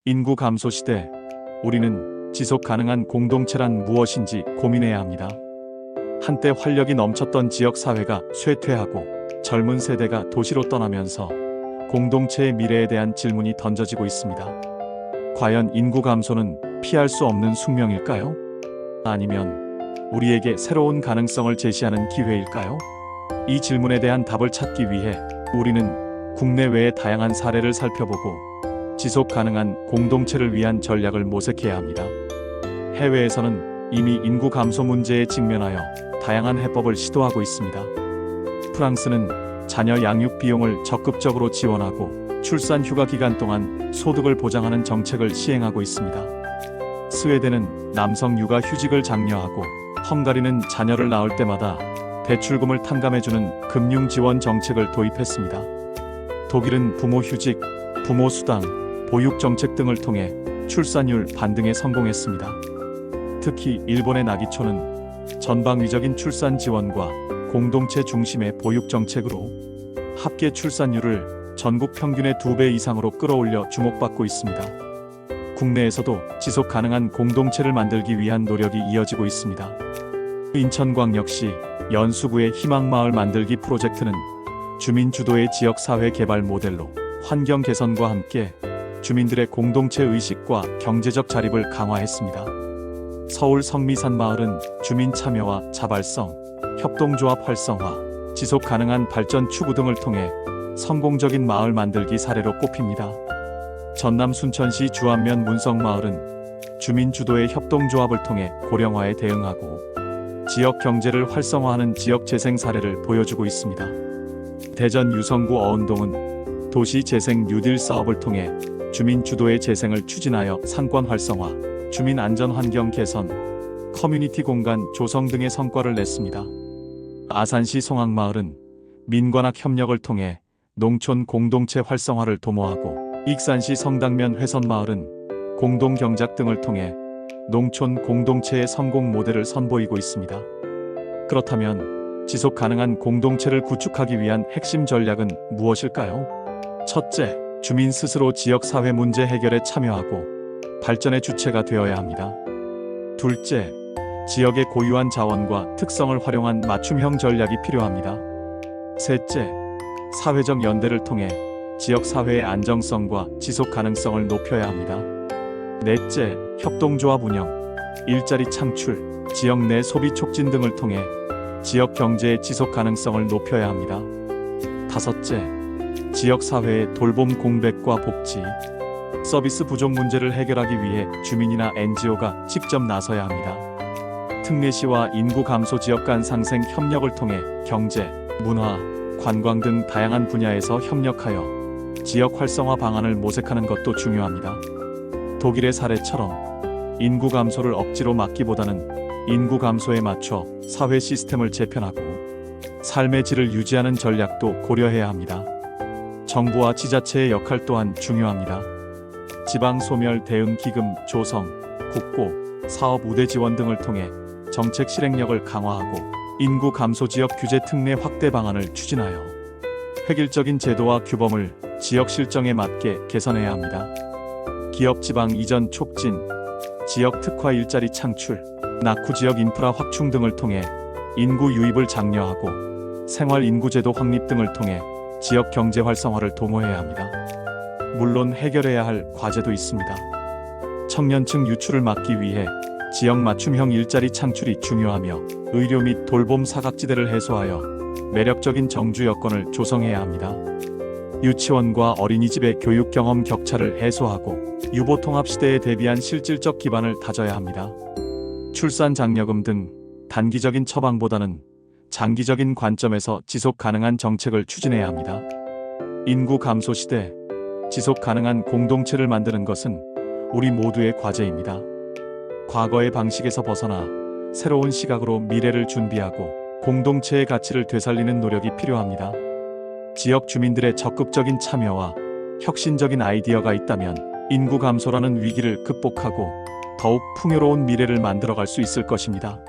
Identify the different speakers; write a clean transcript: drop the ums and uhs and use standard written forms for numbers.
Speaker 1: 인구 감소 시대, 우리는 지속 가능한 공동체란 무엇인지 고민해야 합니다. 한때 활력이 넘쳤던 지역 사회가 쇠퇴하고 젊은 세대가 도시로 떠나면서 공동체의 미래에 대한 질문이 던져지고 있습니다. 과연 인구 감소는 피할 수 없는 숙명일까요? 아니면 우리에게 새로운 가능성을 제시하는 기회일까요? 이 질문에 대한 답을 찾기 위해 우리는 국내외의 다양한 사례를 살펴보고 지속 가능한 공동체를 위한 전략을 모색해야 합니다. 해외에서는 이미 인구 감소 문제에 직면하여 다양한 해법을 시도하고 있습니다. 프랑스는 자녀 양육 비용을 적극적으로 지원하고 출산 휴가 기간 동안 소득을 보장하는 정책을 시행하고 있습니다. 스웨덴은 남성 육아 휴직을 장려하고 헝가리는 자녀를 낳을 때마다 대출금을 탕감해주는 금융 지원 정책을 도입했습니다. 독일은 부모 휴직, 부모 수당, 보육 정책 등을 통해 출산율 반등에 성공했습니다. 특히 일본의 나기초는 전방위적인 출산 지원과 공동체 중심의 보육 정책으로 합계 출산율을 전국 평균의 2배 이상으로 끌어올려 주목받고 있습니다. 국내에서도 지속 가능한 공동체를 만들기 위한 노력이 이어지고 있습니다. 인천광역시 연수구의 희망마을 만들기 프로젝트는 주민 주도의 지역사회 개발 모델로 환경 개선과 함께 주민들의 공동체 의식과 경제적 자립을 강화했습니다. 서울 성미산마을은 주민 참여와 자발성, 협동조합 활성화, 지속 가능한 발전 추구 등을 통해 성공적인 마을 만들기 사례로 꼽힙니다. 전남 순천시 주안면 문성마을은 주민 주도의 협동조합을 통해 고령화에 대응하고 지역 경제를 활성화하는 지역 재생 사례를 보여주고 있습니다. 대전 유성구 어은동은 도시 재생 뉴딜 사업을 통해 주민 주도의 재생을 추진하여 상권 활성화, 주민 안전 환경 개선, 커뮤니티 공간 조성 등의 성과를 냈습니다. 아산시 송악마을은 민관학 협력을 통해 농촌 공동체 활성화를 도모하고 익산시 성당면 회선마을은 공동경작 등을 통해 농촌 공동체의 성공 모델을 선보이고 있습니다. 그렇다면 지속 가능한 공동체를 구축하기 위한 핵심 전략은 무엇일까요? 첫째, 주민 스스로 지역 사회 문제 해결에 참여하고 발전의 주체가 되어야 합니다. 둘째, 지역의 고유한 자원과 특성을 활용한 맞춤형 전략이 필요합니다. 셋째, 사회적 연대를 통해 지역 사회의 안정성과 지속 가능성을 높여야 합니다. 넷째, 협동조합 운영, 일자리 창출, 지역 내 소비 촉진 등을 통해 지역 경제의 지속 가능성을 높여야 합니다. 다섯째, 지역 사회의 돌봄 공백과 복지, 서비스 부족 문제를 해결하기 위해 주민이나 NGO가 직접 나서야 합니다. 특례시와 인구 감소 지역 간 상생 협력을 통해 경제, 문화, 관광 등 다양한 분야에서 협력하여 지역 활성화 방안을 모색하는 것도 중요합니다. 독일의 사례처럼 인구 감소를 억지로 막기보다는 인구 감소에 맞춰 사회 시스템을 재편하고 삶의 질을 유지하는 전략도 고려해야 합니다. 정부와 지자체의 역할 또한 중요합니다. 지방 소멸 대응 기금 조성, 국고, 사업 우대 지원 등을 통해 정책 실행력을 강화하고 인구 감소 지역 규제 특례 확대 방안을 추진하여 획일적인 제도와 규범을 지역 실정에 맞게 개선해야 합니다. 기업 지방 이전 촉진, 지역 특화 일자리 창출, 낙후 지역 인프라 확충 등을 통해 인구 유입을 장려하고 생활 인구제도 확립 등을 통해 지역 경제 활성화를 도모해야 합니다. 물론 해결해야 할 과제도 있습니다. 청년층 유출을 막기 위해 지역 맞춤형 일자리 창출이 중요하며 의료 및 돌봄 사각지대를 해소하여 매력적인 정주 여건을 조성해야 합니다. 유치원과 어린이집의 교육 경험 격차를 해소하고 유보 통합 시대에 대비한 실질적 기반을 다져야 합니다. 출산 장려금 등 단기적인 처방보다는 장기적인 관점에서 지속 가능한 정책을 추진해야 합니다. 인구 감소 시대, 지속 가능한 공동체를 만드는 것은 우리 모두의 과제입니다. 과거의 방식에서 벗어나 새로운 시각으로 미래를 준비하고 공동체의 가치를 되살리는 노력이 필요합니다. 지역 주민들의 적극적인 참여와 혁신적인 아이디어가 있다면 인구 감소라는 위기를 극복하고 더욱 풍요로운 미래를 만들어갈 수 있을 것입니다.